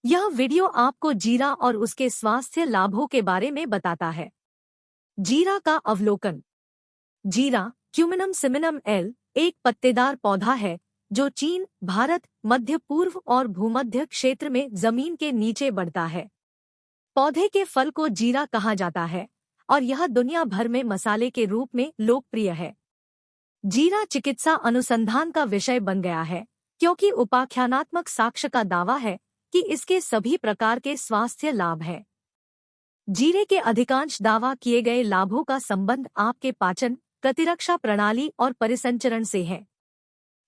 यह वीडियो आपको जीरा और उसके स्वास्थ्य लाभों के बारे में बताता है। जीरा का अवलोकन। जीरा क्यूमिनम सिमिनम एल एक पत्तेदार पौधा है जो चीन, भारत, मध्य पूर्व और भूमध्य क्षेत्र में जमीन के नीचे बढ़ता है। पौधे के फल को जीरा कहा जाता है और यह दुनिया भर में मसाले के रूप में लोकप्रिय है। जीरा चिकित्सा अनुसंधान का विषय बन गया है क्योंकि उपाख्यानात्मक साक्ष्य का दावा है कि इसके सभी प्रकार के स्वास्थ्य लाभ हैं। जीरे के अधिकांश दावा किए गए लाभों का संबंध आपके पाचन, प्रतिरक्षा प्रणाली और परिसंचरण से है।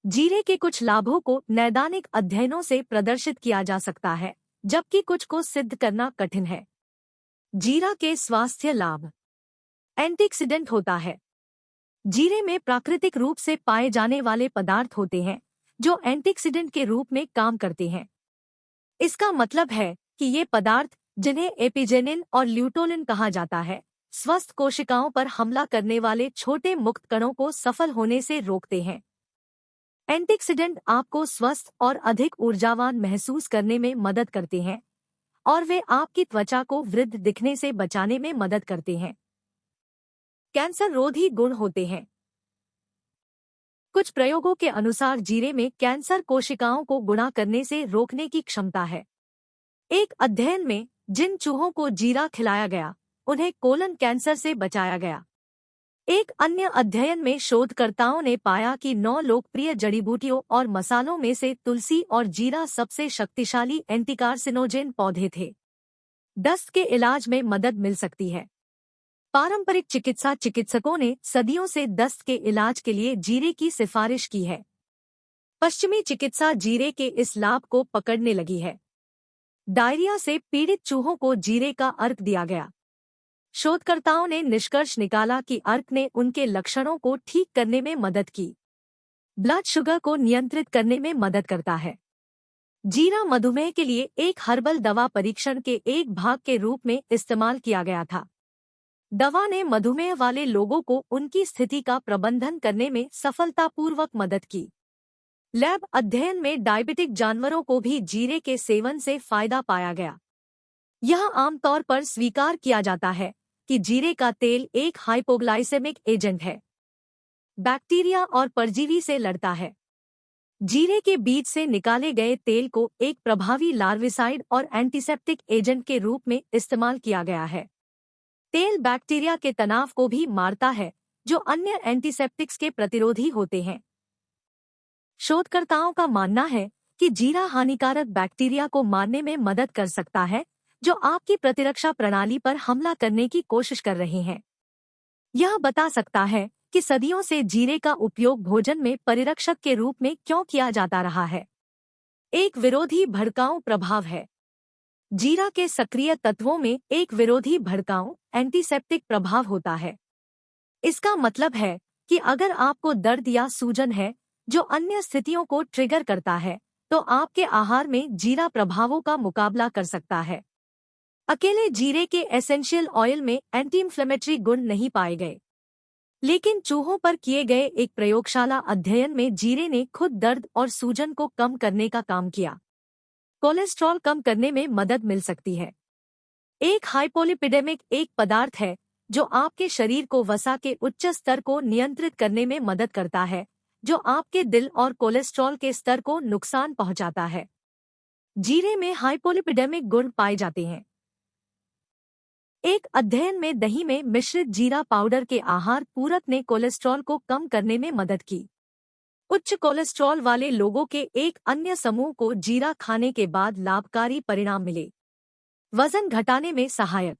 जीरे के कुछ लाभों को नैदानिक अध्ययनों से प्रदर्शित किया जा सकता है, जबकि कुछ को सिद्ध करना कठिन है। जीरा के स्वास्थ्य लाभ। एंटीऑक्सीडेंट होता है। जीरे में प्राकृतिक रूप से पाए जाने वाले पदार्थ होते हैं जो एंटीऑक्सीडेंट के रूप में काम करते हैं। इसका मतलब है कि ये पदार्थ, जिन्हें एपिजेनिन और ल्यूटोलिन कहा जाता है, स्वस्थ कोशिकाओं पर हमला करने वाले छोटे मुक्त कणों को सफल होने से रोकते हैं। एंटीऑक्सीडेंट आपको स्वस्थ और अधिक ऊर्जावान महसूस करने में मदद करते हैं और वे आपकी त्वचा को वृद्ध दिखने से बचाने में मदद करते हैं। कैंसर रोधी गुण होते हैं। कुछ प्रयोगों के अनुसार जीरे में कैंसर कोशिकाओं को गुणा करने से रोकने की क्षमता है। एक अध्ययन में जिन चूहों को जीरा खिलाया गया, उन्हें कोलन कैंसर से बचाया गया। एक अन्य अध्ययन में शोधकर्ताओं ने पाया कि 9 लोकप्रिय जड़ीबूटियों और मसालों में से तुलसी और जीरा सबसे शक्तिशाली एंटीकार्सिनोजेन पौधे थे। दस्त के इलाज में मदद मिल सकती है। पारंपरिक चिकित्सकों ने सदियों से दस्त के इलाज के लिए जीरे की सिफारिश की है। पश्चिमी चिकित्सा जीरे के इस लाभ को पकड़ने लगी है। डायरिया से पीड़ित चूहों को जीरे का अर्क दिया गया। शोधकर्ताओं ने निष्कर्ष निकाला कि अर्क ने उनके लक्षणों को ठीक करने में मदद की। ब्लड शुगर को नियंत्रित करने में मदद करता है। जीरा मधुमेह के लिए एक हर्बल दवा परीक्षण के एक भाग के रूप में इस्तेमाल किया गया था। दवा ने मधुमेह वाले लोगों को उनकी स्थिति का प्रबंधन करने में सफलतापूर्वक मदद की। लैब अध्ययन में डायबिटिक जानवरों को भी जीरे के सेवन से फायदा पाया गया। यह आमतौर पर स्वीकार किया जाता है कि जीरे का तेल एक हाइपोग्लाइसेमिक एजेंट है। बैक्टीरिया और परजीवी से लड़ता है। जीरे के बीज से निकाले गए तेल को एक प्रभावी लार्विसाइड और एंटीसेप्टिक एजेंट के रूप में इस्तेमाल किया गया है। तेल बैक्टीरिया के तनाव को भी मारता है, जो अन्य एंटीसेप्टिक्स के प्रतिरोधी होते हैं। शोधकर्ताओं का मानना है कि जीरा हानिकारक बैक्टीरिया को मारने में मदद कर सकता है, जो आपकी प्रतिरक्षा प्रणाली पर हमला करने की कोशिश कर रहे हैं। यह बता सकता है कि सदियों से जीरे का उपयोग भोजन में परिरक्षक के रूप में क्यों किया जाता रहा है। एक विरोधी भड़काऊ प्रभाव है। जीरा के सक्रिय तत्वों में एक विरोधी भड़काऊ एंटीसेप्टिक प्रभाव होता है। इसका मतलब है कि अगर आपको दर्द या सूजन है जो अन्य स्थितियों को ट्रिगर करता है, तो आपके आहार में जीरा प्रभावों का मुकाबला कर सकता है। अकेले जीरे के एसेंशियल ऑयल में एंटी इंफ्लेमेटरी गुण नहीं पाए गए, लेकिन चूहों पर किए गए एक प्रयोगशाला अध्ययन में जीरे ने खुद दर्द और सूजन को कम करने का काम किया। कोलेस्ट्रॉल कम करने में मदद मिल सकती है। एक हाइपोलिपिडेमिक एक पदार्थ है जो आपके शरीर को वसा के उच्च स्तर को नियंत्रित करने में मदद करता है, जो आपके दिल और कोलेस्ट्रॉल के स्तर को नुकसान पहुंचाता है। जीरे में हाइपोलिपिडेमिक गुण पाए जाते हैं। एक अध्ययन में दही में मिश्रित जीरा पाउडर के आहार पूरक ने कोलेस्ट्रॉल को कम करने में मदद की। उच्च कोलेस्ट्रॉल वाले लोगों के एक अन्य समूह को जीरा खाने के बाद लाभकारी परिणाम मिले। वजन घटाने में सहायक।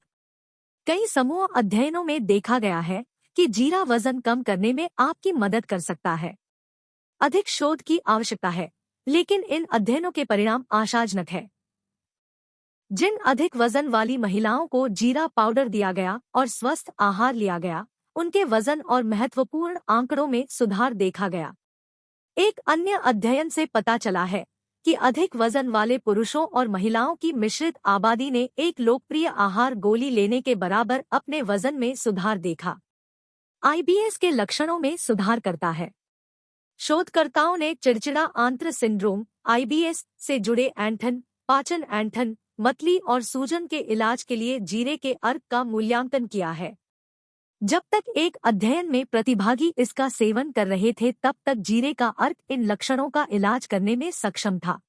कई समूह अध्ययनों में देखा गया है कि जीरा वजन कम करने में आपकी मदद कर सकता है। अधिक शोध की आवश्यकता है, लेकिन इन अध्ययनों के परिणाम आशाजनक है। जिन अधिक वजन वाली महिलाओं को जीरा पाउडर दिया गया और स्वस्थ आहार लिया गया, उनके वजन और महत्वपूर्ण आंकड़ों में सुधार देखा गया। एक अन्य अध्ययन से पता चला है कि अधिक वजन वाले पुरुषों और महिलाओं की मिश्रित आबादी ने एक लोकप्रिय आहार गोली लेने के बराबर अपने वजन में सुधार देखा। आईबीएस के लक्षणों में सुधार करता है। शोधकर्ताओं ने चिड़चिड़ा आंत्र सिंड्रोम (आईबीएस) से जुड़े एंथन पाचन, ऐंठन, मतली और सूजन के इलाज के लिए जीरे के अर्क का मूल्यांकन किया है। जब तक एक अध्ययन में प्रतिभागी इसका सेवन कर रहे थे तब तक जीरे का अर्क इन लक्षणों का इलाज करने में सक्षम था।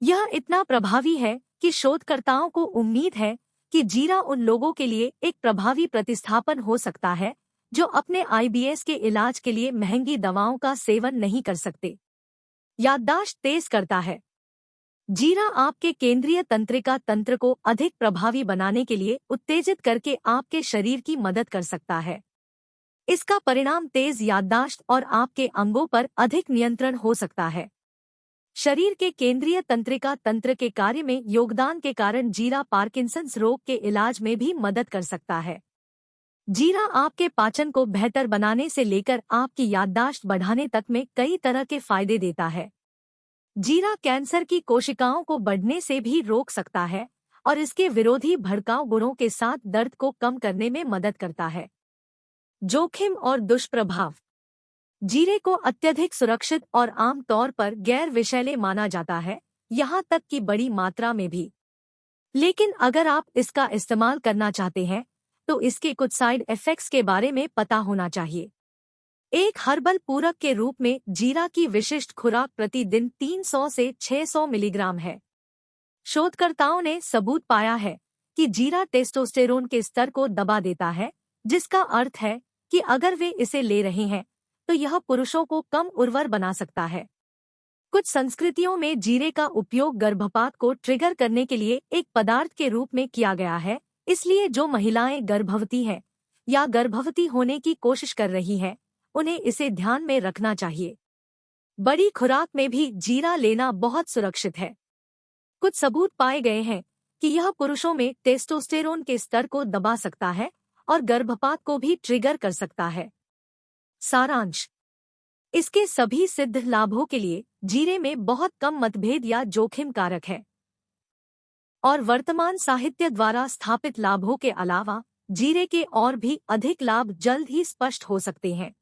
यह इतना प्रभावी है कि शोधकर्ताओं को उम्मीद है कि जीरा उन लोगों के लिए एक प्रभावी प्रतिस्थापन हो सकता है जो अपने आईबीएस के इलाज के लिए महंगी दवाओं का सेवन नहीं कर सकते। याददाश्त तेज करता है। जीरा आपके केंद्रीय तंत्रिका तंत्र को अधिक प्रभावी बनाने के लिए उत्तेजित करके आपके शरीर की मदद कर सकता है। इसका परिणाम तेज याददाश्त और आपके अंगों पर अधिक नियंत्रण हो सकता है। शरीर के केंद्रीय तंत्रिका तंत्र के कार्य में योगदान के कारण जीरा पार्किंसंस रोग के इलाज में भी मदद कर सकता है। जीरा आपके पाचन को बेहतर बनाने से लेकर आपकी याददाश्त बढ़ाने तक में कई तरह के फायदे देता है। जीरा कैंसर की कोशिकाओं को बढ़ने से भी रोक सकता है और इसके विरोधी भड़काऊ गुणों के साथ दर्द को कम करने में मदद करता है। जोखिम और दुष्प्रभाव। जीरे को अत्यधिक सुरक्षित और आम तौर पर गैर विषैले माना जाता है, यहाँ तक कि बड़ी मात्रा में भी। लेकिन अगर आप इसका इस्तेमाल करना चाहते हैं तो इसके कुछ साइड इफेक्ट्स के बारे में पता होना चाहिए। एक हर्बल पूरक के रूप में जीरा की विशिष्ट खुराक प्रतिदिन 300 से 600 मिलीग्राम है। शोधकर्ताओं ने सबूत पाया है कि जीरा टेस्टोस्टेरोन के स्तर को दबा देता है, जिसका अर्थ है कि अगर वे इसे ले रहे हैं तो यह पुरुषों को कम उर्वर बना सकता है। कुछ संस्कृतियों में जीरे का उपयोग गर्भपात को ट्रिगर करने के लिए एक पदार्थ के रूप में किया गया है, इसलिए जो महिलाएं गर्भवती हैं या गर्भवती होने की कोशिश कर रही हैं, उन्हें इसे ध्यान में रखना चाहिए। बड़ी खुराक में भी जीरा लेना बहुत सुरक्षित है। कुछ सबूत पाए गए हैं कि यह पुरुषों में टेस्टोस्टेरोन के स्तर को दबा सकता है और गर्भपात को भी ट्रिगर कर सकता है। सारांश। इसके सभी सिद्ध लाभों के लिए जीरे में बहुत कम मतभेद या जोखिम कारक है और वर्तमान साहित्य द्वारा स्थापित लाभों के अलावा जीरे के और भी अधिक लाभ जल्द ही स्पष्ट हो सकते हैं।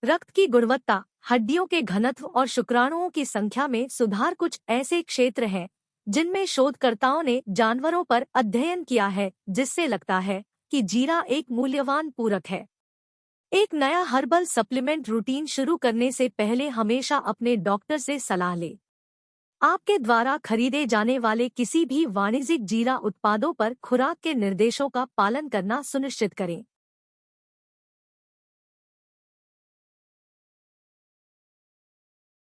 रक्त की गुणवत्ता, हड्डियों के घनत्व और शुक्राणुओं की संख्या में सुधार कुछ ऐसे क्षेत्र हैं जिनमें शोधकर्ताओं ने जानवरों पर अध्ययन किया है, जिससे लगता है कि जीरा एक मूल्यवान पूरक है। एक नया हर्बल सप्लीमेंट रूटीन शुरू करने से पहले हमेशा अपने डॉक्टर से सलाह लें। आपके द्वारा खरीदे जाने वाले किसी भी वाणिज्यिक जीरा उत्पादों पर खुराक के निर्देशों का पालन करना सुनिश्चित करें।